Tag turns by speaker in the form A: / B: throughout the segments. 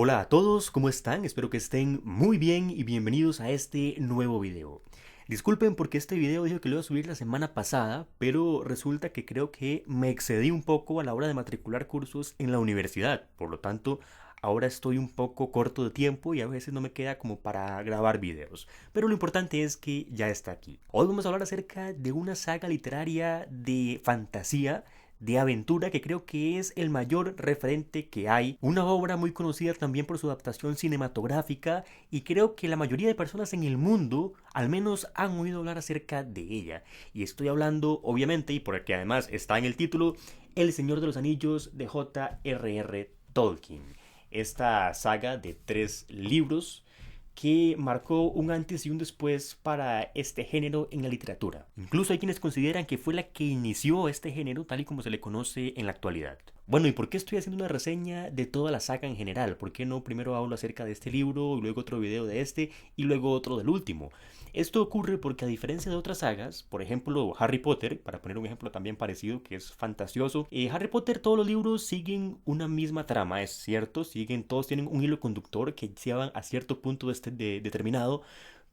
A: Hola a todos, ¿cómo están? Espero que estén muy bien y bienvenidos a este nuevo video. Disculpen porque este video dijo que lo iba a subir la semana pasada, pero resulta que creo que me excedí un poco a la hora de matricular cursos en la universidad. Por lo tanto, ahora estoy un poco corto de tiempo y a veces no me queda como para grabar videos. Pero lo importante es que ya está aquí. Hoy vamos a hablar acerca de una saga literaria de fantasía, de aventura, que creo que es el mayor referente que hay. Una obra muy conocida también por su adaptación cinematográfica y creo que la mayoría de personas en el mundo al menos han oído hablar acerca de ella. Y estoy hablando, obviamente, y porque además está en el título, El Señor de los Anillos de J.R.R. Tolkien. Esta saga de 3 libros que marcó un antes y un después para este género en la literatura. Incluso hay quienes consideran que fue la que inició este género tal y como se le conoce en la actualidad. Bueno, ¿y por qué estoy haciendo una reseña de toda la saga en general? ¿Por qué no primero hablo acerca de este libro, y luego otro video de este y luego otro del último? Esto ocurre porque a diferencia de otras sagas, por ejemplo Harry Potter, para poner un ejemplo también parecido que es fantasioso, Harry Potter todos los libros siguen una misma trama, es cierto, todos tienen un hilo conductor que llevan a cierto punto determinado,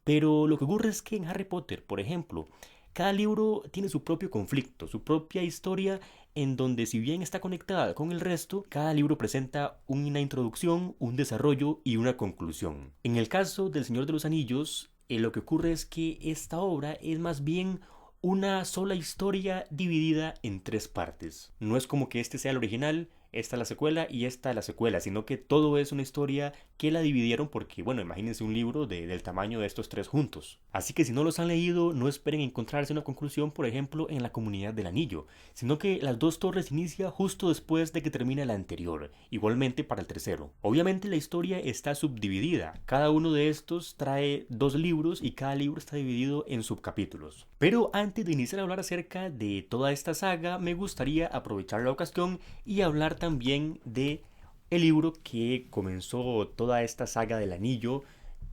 A: pero lo que ocurre es que en Harry Potter, por ejemplo, cada libro tiene su propio conflicto, su propia historia, en donde si bien está conectada con el resto, cada libro presenta una introducción, un desarrollo y una conclusión. En el caso del Señor de los Anillos, lo que ocurre es que esta obra es más bien una sola historia dividida en 3 partes. No es como que este sea el original, esta la secuela y esta la secuela, sino que todo es una historia que la dividieron porque, bueno, imagínense un libro del tamaño de estos 3 juntos. Así que si no los han leído, no esperen encontrarse una conclusión, por ejemplo, en la Comunidad del Anillo, sino que las 2 torres inicia justo después de que termina la anterior, igualmente para el tercero. Obviamente la historia está subdividida, cada uno de estos trae 2 libros y cada libro está dividido en subcapítulos. Pero antes de iniciar a hablar acerca de toda esta saga, me gustaría aprovechar la ocasión y hablar también de el libro que comenzó toda esta saga del anillo,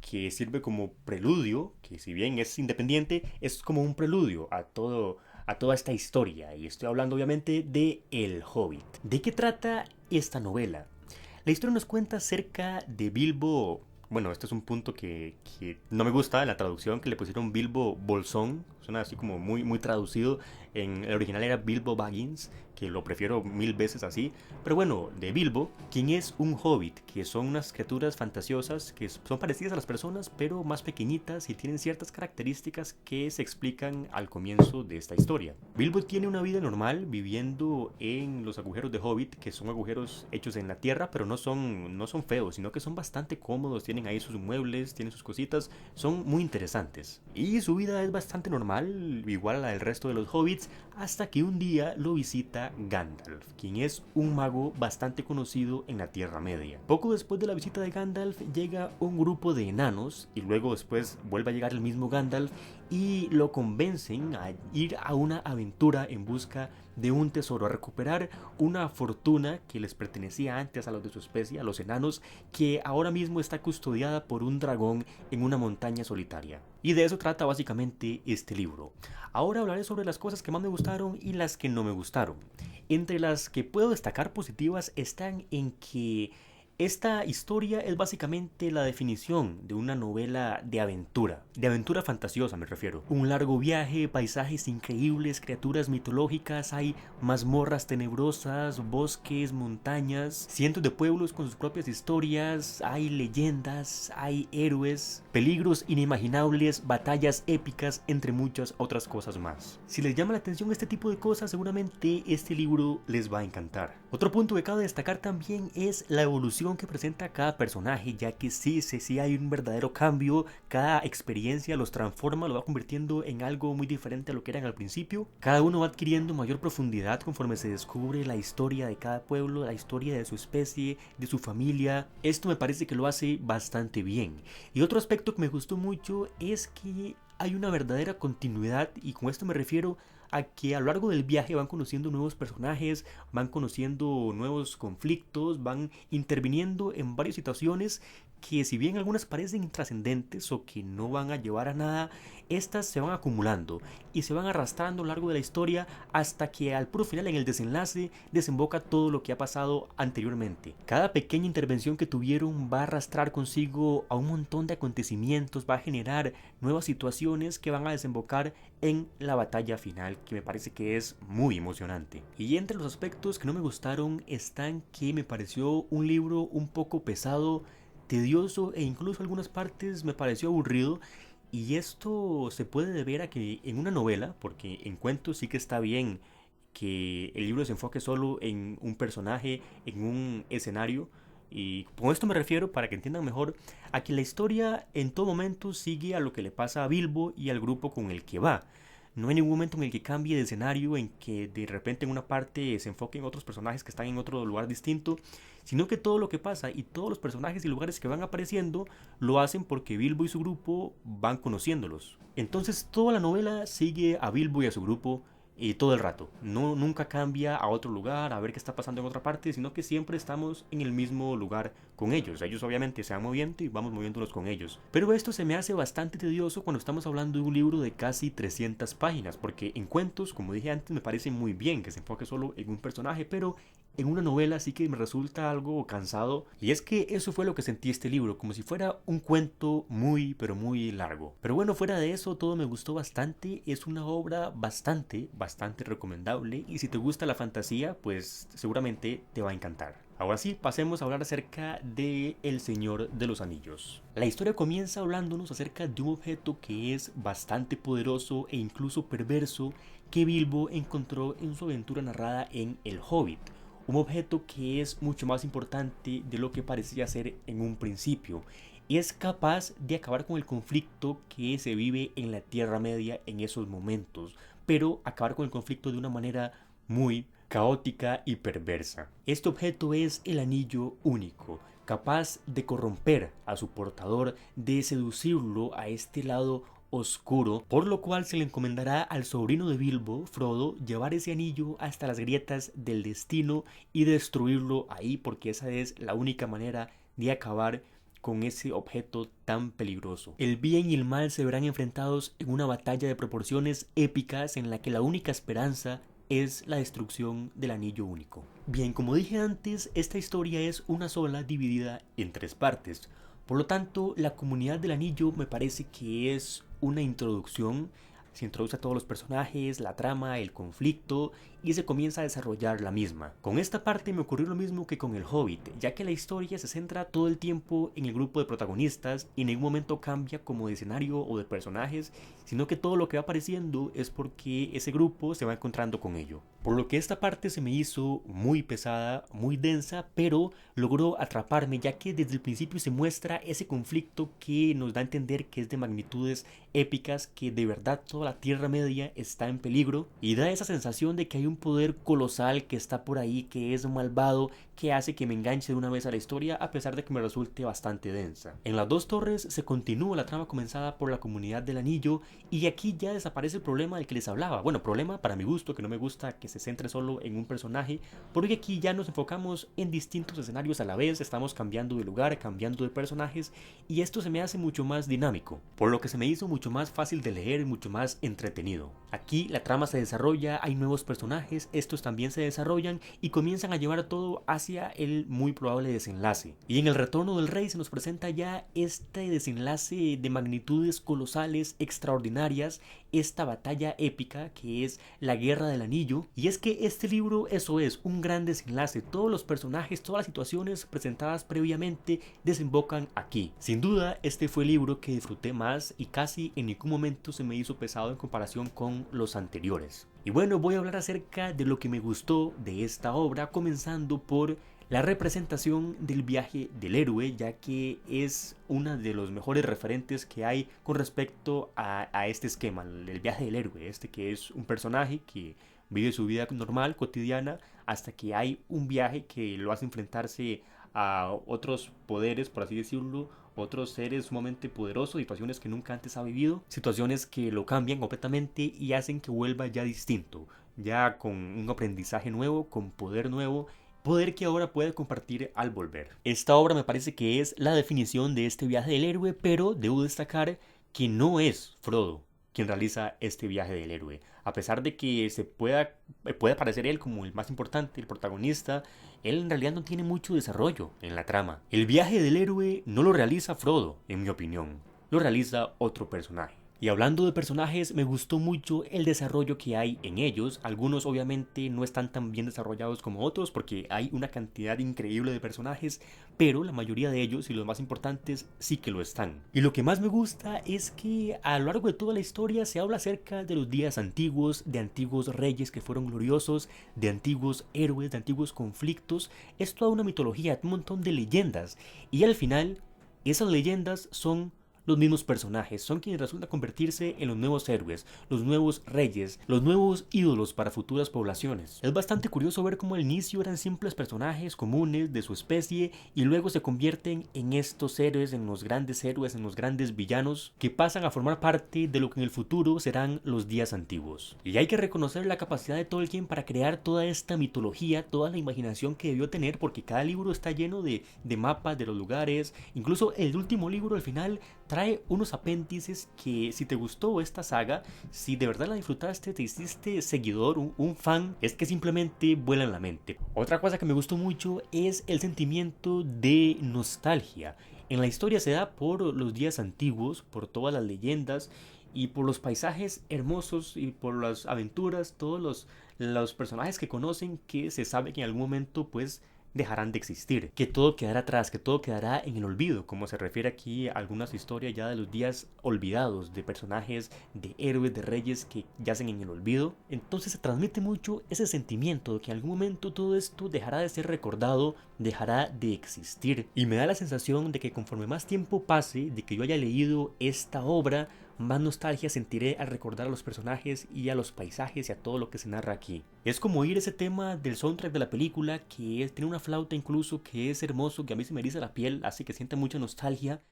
A: que sirve como preludio, que si bien es independiente, es como un preludio a toda esta historia. Y estoy hablando obviamente de El Hobbit. ¿De qué trata esta novela? La historia nos cuenta acerca de Bilbo. Bueno, este es un punto que no me gusta, la traducción que le pusieron Bilbo Bolsón. Suena así como muy traducido. En el original era Bilbo Baggins, que lo prefiero 1000 veces así. Pero bueno, de Bilbo, quien es un hobbit, que son unas criaturas fantasiosas que son parecidas a las personas, pero más pequeñitas y tienen ciertas características que se explican al comienzo de esta historia. Bilbo tiene una vida normal viviendo en los agujeros de Hobbit, que son agujeros hechos en la tierra, pero no son feos, sino que son bastante cómodos, tienen ahí sus muebles, tienen sus cositas, son muy interesantes. Y su vida es bastante normal, igual a la del resto de los hobbits, hasta que un día lo visita Gandalf, quien es un mago bastante conocido en la Tierra Media. Poco después de la visita de Gandalf llega un grupo de enanos y luego después vuelve a llegar el mismo Gandalf y lo convencen a ir a una aventura en busca de un tesoro, a recuperar una fortuna que les pertenecía antes a los de su especie, a los enanos, que ahora mismo está custodiada por un dragón en una montaña solitaria. Y de eso trata básicamente este libro. Ahora hablaré sobre las cosas que más me gustaron y las que no me gustaron. Entre las que puedo destacar positivas están en que esta historia es básicamente la definición de una novela de aventura fantasiosa me refiero. Un largo viaje, paisajes increíbles, criaturas mitológicas, hay mazmorras tenebrosas, bosques, montañas, cientos de pueblos con sus propias historias, hay leyendas, hay héroes, peligros inimaginables, batallas épicas, entre muchas otras cosas más. Si les llama la atención este tipo de cosas, seguramente este libro les va a encantar. Otro punto que cabe destacar también es la evolución que presenta cada personaje, ya que sí hay un verdadero cambio, cada experiencia los transforma, lo va convirtiendo en algo muy diferente a lo que eran al principio. Cada uno va adquiriendo mayor profundidad conforme se descubre la historia de cada pueblo, la historia de su especie, de su familia. Esto me parece que lo hace bastante bien. Y otro aspecto que me gustó mucho es que hay una verdadera continuidad, y con esto me refiero a que a lo largo del viaje van conociendo nuevos personajes, van conociendo nuevos conflictos, van interviniendo en varias situaciones que si bien algunas parecen intrascendentes o que no van a llevar a nada, estas se van acumulando y se van arrastrando a lo largo de la historia hasta que al puro final, en el desenlace, desemboca todo lo que ha pasado anteriormente. Cada pequeña intervención que tuvieron va a arrastrar consigo a un montón de acontecimientos, va a generar nuevas situaciones que van a desembocar en la batalla final, que me parece que es muy emocionante. Y entre los aspectos que no me gustaron están que me pareció un libro un poco pesado, tedioso e incluso algunas partes me pareció aburrido. Y esto se puede deber a que en una novela, porque en cuentos sí que está bien que el libro se enfoque solo en un personaje, en un escenario. Y con esto me refiero, para que entiendan mejor, a que la historia en todo momento sigue a lo que le pasa a Bilbo y al grupo con el que va. No hay ningún momento en el que cambie de escenario, en que de repente en una parte se enfoque en otros personajes que están en otro lugar distinto, sino que todo lo que pasa y todos los personajes y lugares que van apareciendo lo hacen porque Bilbo y su grupo van conociéndolos. Entonces toda la novela sigue a Bilbo y a su grupo todo el rato. No, nunca cambia a otro lugar, a ver qué está pasando en otra parte, sino que siempre estamos en el mismo lugar con ellos. Ellos obviamente se van moviendo y vamos moviéndonos con ellos. Pero esto se me hace bastante tedioso cuando estamos hablando de un libro de casi 300 páginas, porque en cuentos, como dije antes, me parece muy bien que se enfoque solo en un personaje, pero en una novela sí que me resulta algo cansado. Y es que eso fue lo que sentí este libro, como si fuera un cuento muy pero muy largo. Pero bueno, fuera de eso todo me gustó bastante. Es una obra bastante recomendable, y si te gusta la fantasía pues seguramente te va a encantar. Ahora sí, pasemos a hablar acerca de El Señor de los Anillos. La historia comienza hablándonos acerca de un objeto que es bastante poderoso e incluso perverso que Bilbo encontró en su aventura narrada en El Hobbit. Un objeto que es mucho más importante de lo que parecía ser en un principio, y es capaz de acabar con el conflicto que se vive en la Tierra Media en esos momentos, pero acabar con el conflicto de una manera muy caótica y perversa. Este objeto es el Anillo Único, capaz de corromper a su portador, de seducirlo a este lado oscuro, por lo cual se le encomendará al sobrino de Bilbo, Frodo, llevar ese anillo hasta las grietas del destino y destruirlo ahí, porque esa es la única manera de acabar con ese objeto tan peligroso. El bien y el mal se verán enfrentados en una batalla de proporciones épicas en la que la única esperanza es la destrucción del Anillo Único. Bien, como dije antes, esta historia es una sola dividida en 3 partes. Por lo tanto, la comunidad del anillo me parece que es una introducción. Se introduce a todos los personajes, la trama, el conflicto, y se comienza a desarrollar la misma. Con esta parte me ocurrió lo mismo que con El Hobbit, ya que la historia se centra todo el tiempo en el grupo de protagonistas y en ningún momento cambia como de escenario o de personajes, sino que todo lo que va apareciendo es porque ese grupo se va encontrando con ello. Por lo que esta parte se me hizo muy pesada, muy densa, pero logró atraparme, ya que desde el principio se muestra ese conflicto que nos da a entender que es de magnitudes épicas, que de verdad toda la Tierra Media está en peligro, y da esa sensación de que hay un poder colosal que está por ahí, que es malvado, que hace que me enganche de una vez a la historia, a pesar de que me resulte bastante densa. En las 2 torres se continúa la trama comenzada por la comunidad del anillo, y aquí ya desaparece el problema del que les hablaba. Bueno, problema para mi gusto, que no me gusta que se centre solo en un personaje, porque aquí ya nos enfocamos en distintos escenarios a la vez, estamos cambiando de lugar, cambiando de personajes, y esto se me hace mucho más dinámico, por lo que se me hizo mucho más fácil de leer y mucho más entretenido. Aquí la trama se desarrolla, hay nuevos personajes, estos también se desarrollan y comienzan a llevar todo hacia el muy probable desenlace. Y en El Retorno del Rey se nos presenta ya este desenlace de magnitudes colosales, extraordinarias, esta batalla épica que es la Guerra del Anillo. Y es que este libro, eso es, un gran desenlace. Todos los personajes, todas las situaciones presentadas previamente desembocan aquí. Sin duda, este fue el libro que disfruté más y casi en ningún momento se me hizo pesado en comparación con los anteriores. Y bueno, voy a hablar acerca de lo que me gustó de esta obra, comenzando por la representación del viaje del héroe, ya que es uno de los mejores referentes que hay con respecto a este esquema, el viaje del héroe, este que es un personaje que vive su vida normal, cotidiana, hasta que hay un viaje que lo hace enfrentarse a otros poderes, por así decirlo, otros seres sumamente poderosos, situaciones que nunca antes ha vivido, situaciones que lo cambian completamente y hacen que vuelva ya distinto, ya con un aprendizaje nuevo, con poder nuevo, poder que ahora puede compartir al volver. Esta obra me parece que es la definición de este viaje del héroe, pero debo destacar que no es Frodo quien realiza este viaje del héroe. A pesar de que pueda parecer él como el más importante, el protagonista, él en realidad no tiene mucho desarrollo en la trama. El viaje del héroe no lo realiza Frodo, en mi opinión, lo realiza otro personaje. Y hablando de personajes, me gustó mucho el desarrollo que hay en ellos. Algunos obviamente no están tan bien desarrollados como otros porque hay una cantidad increíble de personajes, pero la mayoría de ellos y los más importantes sí que lo están. Y lo que más me gusta es que a lo largo de toda la historia se habla acerca de los días antiguos, de antiguos reyes que fueron gloriosos, de antiguos héroes, de antiguos conflictos. Es toda una mitología, un montón de leyendas. Y al final, esas leyendas son los mismos personajes, son quienes resultan convertirse en los nuevos héroes, los nuevos reyes, los nuevos ídolos para futuras poblaciones. Es bastante curioso ver cómo al inicio eran simples personajes comunes de su especie y luego se convierten en estos héroes, en los grandes héroes, en los grandes villanos que pasan a formar parte de lo que en el futuro serán los días antiguos. Y hay que reconocer la capacidad de Tolkien para crear toda esta mitología, toda la imaginación que debió tener, porque cada libro está lleno de mapas de los lugares, incluso el último libro al final trae unos apéndices que si te gustó esta saga, si de verdad la disfrutaste, te hiciste seguidor, un fan, es que simplemente vuela en la mente. Otra cosa que me gustó mucho es el sentimiento de nostalgia. En la historia se da por los días antiguos, por todas las leyendas y por los paisajes hermosos y por las aventuras, todos los personajes que conocen que se sabe que en algún momento pues dejarán de existir, que todo quedará atrás, que todo quedará en el olvido, como se refiere aquí a algunas historias ya de los días olvidados, de personajes, de héroes, de reyes que yacen en el olvido. Entonces se transmite mucho ese sentimiento de que en algún momento todo esto dejará de ser recordado, dejará de existir. Y me da la sensación de que conforme más tiempo pase, de que yo haya leído esta obra, más nostalgia sentiré al recordar a los personajes y a los paisajes y a todo lo que se narra aquí. Es como oír ese tema del soundtrack de la película que tiene una flauta incluso que es hermoso, que a mí se me eriza la piel, hace que sienta mucha nostalgia.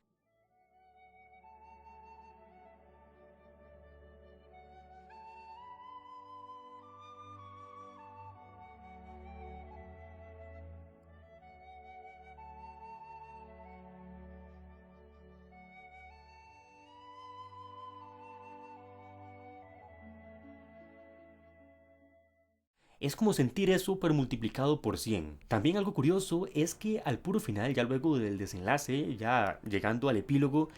A: Es como sentir eso pero multiplicado por 100. También algo curioso es que al puro final, ya luego del desenlace, ya llegando al epílogo,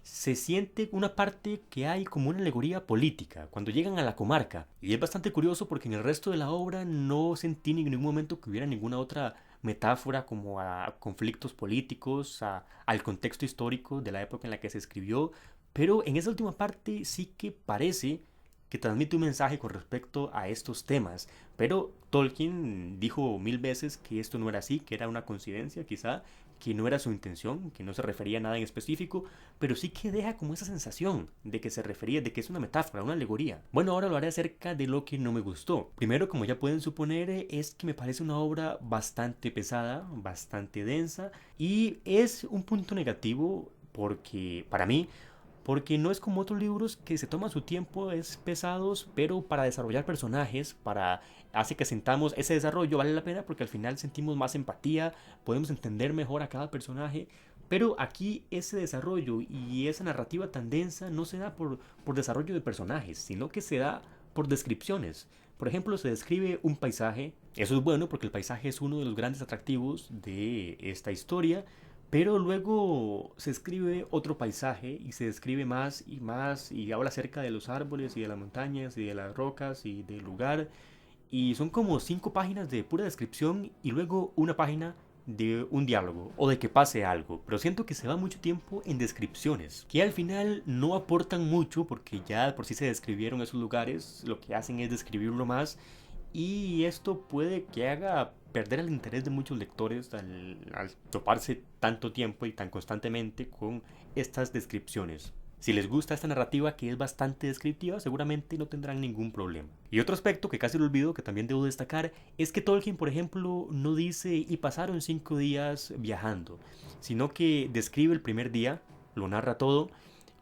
A: se siente una parte que hay como una alegoría política cuando llegan a la comarca. Y es bastante curioso porque en el resto de la obra no sentí en ningún momento que hubiera ninguna otra metáfora como a conflictos políticos, al contexto histórico de la época en la que se escribió. Pero en esa última parte sí que parece que transmite un mensaje con respecto a estos temas. Pero Tolkien dijo mil veces que esto no era así, que era una coincidencia quizá, que no era su intención, que no se refería a nada en específico, pero sí que deja como esa sensación de que se refería, de que es una metáfora, una alegoría. Bueno, ahora lo haré acerca de lo que no me gustó. Primero, como ya pueden suponer, es que me parece una obra bastante pesada, bastante densa, y es un punto negativo porque para mí porque no es como otros libros que se toman su tiempo, es pesados, pero para desarrollar personajes, para hace que sentamos ese desarrollo vale la pena porque al final sentimos más empatía, podemos entender mejor a cada personaje, pero aquí ese desarrollo y esa narrativa tan densa no se da por desarrollo de personajes, sino que se da por descripciones. Por ejemplo, se describe un paisaje, eso es bueno porque el paisaje es uno de los grandes atractivos de esta historia, pero luego se escribe otro paisaje y se describe más y habla acerca de los árboles y de las montañas y de las rocas y del lugar. Y son como 5 páginas de pura descripción y luego una página de un diálogo o de que pase algo. Pero siento que se va mucho tiempo en descripciones, que al final no aportan mucho porque ya por sí se describieron esos lugares, lo que hacen es describirlo más y esto puede que haga perder el interés de muchos lectores al toparse tanto tiempo y tan constantemente con estas descripciones. Si les gusta esta narrativa que es bastante descriptiva, seguramente no tendrán ningún problema. Y otro aspecto que casi lo olvido, que también debo destacar, es que Tolkien, por ejemplo, no dice y pasaron 5 días viajando, sino que describe el primer día, lo narra todo,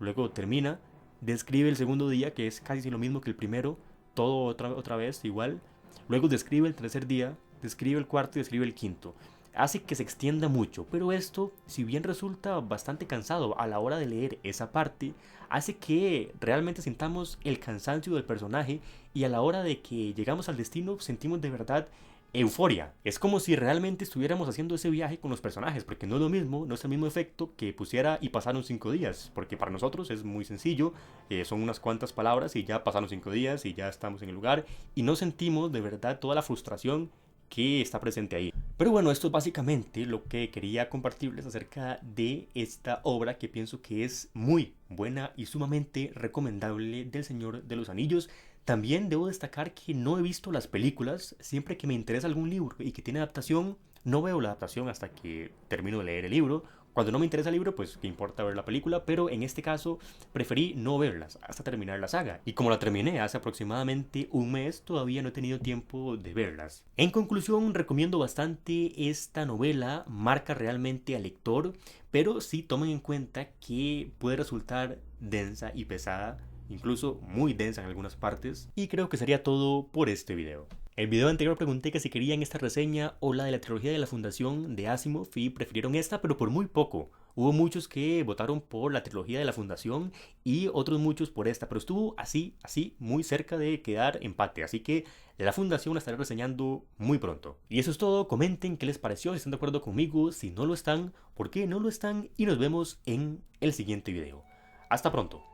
A: luego termina, describe el segundo día, que es casi lo mismo que el primero, todo otra vez igual, luego describe el tercer día, describe el cuarto y describe el quinto. Hace que se extienda mucho, pero esto, si bien resulta bastante cansado a la hora de leer esa parte, hace que realmente sintamos el cansancio del personaje y a la hora de que llegamos al destino sentimos de verdad euforia. Es como si realmente estuviéramos haciendo ese viaje con los personajes, porque no es lo mismo, no es el mismo efecto que pusiera y pasaron 5 días, porque para nosotros es muy sencillo, son unas cuantas palabras y ya pasaron 5 días y ya estamos en el lugar y no sentimos de verdad toda la frustración que está presente ahí. Pero bueno, esto es básicamente lo que quería compartirles acerca de esta obra que pienso que es muy buena y sumamente recomendable del Señor de los Anillos. También debo destacar que no he visto las películas. Siempre que me interesa algún libro y que tiene adaptación, no veo la adaptación hasta que termino de leer el libro. Cuando no me interesa el libro, pues qué importa ver la película, pero en este caso preferí no verlas hasta terminar la saga. Y como la terminé hace aproximadamente un mes, todavía no he tenido tiempo de verlas. En conclusión, recomiendo bastante esta novela, marca realmente al lector, pero sí tomen en cuenta que puede resultar densa y pesada, incluso muy densa en algunas partes, y creo que sería todo por este video. El video anterior pregunté que si querían esta reseña o la de la trilogía de la Fundación de Asimov y prefirieron esta, pero por muy poco. Hubo muchos que votaron por la trilogía de la Fundación y otros muchos por esta, pero estuvo así, muy cerca de quedar empate, así que la Fundación la estaré reseñando muy pronto. Y eso es todo, comenten qué les pareció, si están de acuerdo conmigo, si no lo están, por qué no lo están y nos vemos en el siguiente video. Hasta pronto.